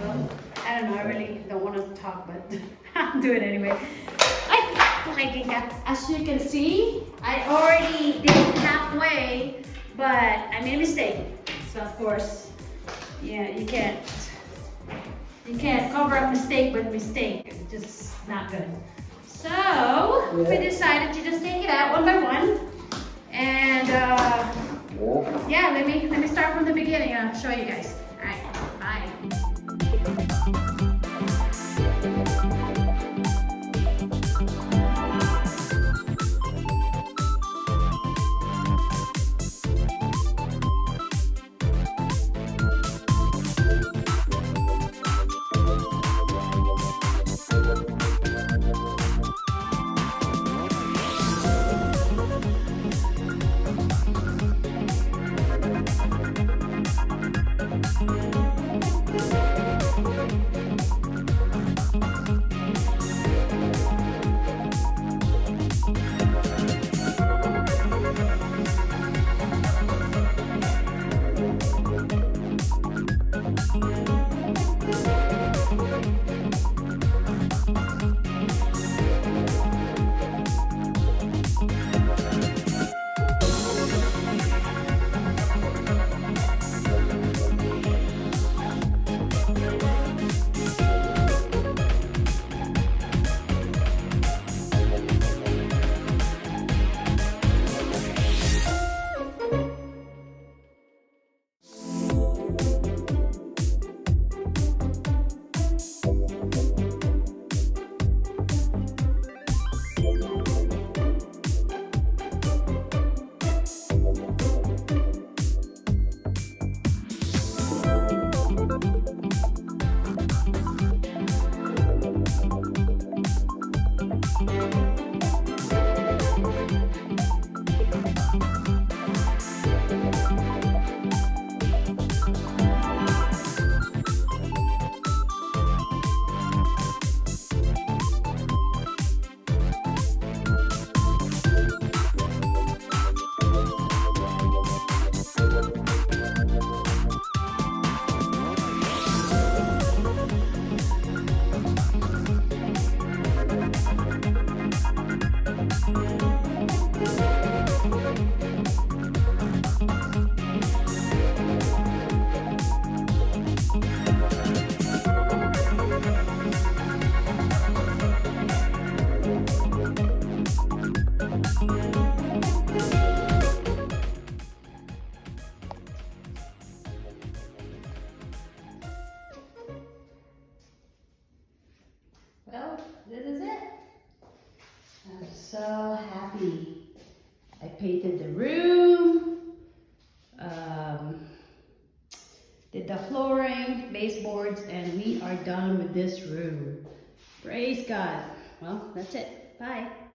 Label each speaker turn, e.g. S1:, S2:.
S1: Well, I don't know, I really don't want to talk, but I'll do it anyway. As you can see, I already did halfway, but I made a mistake. So of course, yeah, you can't cover up mistake with mistake. It's just not good. So we decided to just take it out one by one, and yeah, let me start from the beginning. I'll show you guys. All right, bye. Well, this is it. I'm so happy. I painted the room, did the flooring, baseboards, and we are done with this room. Praise God. Well, that's it. Bye.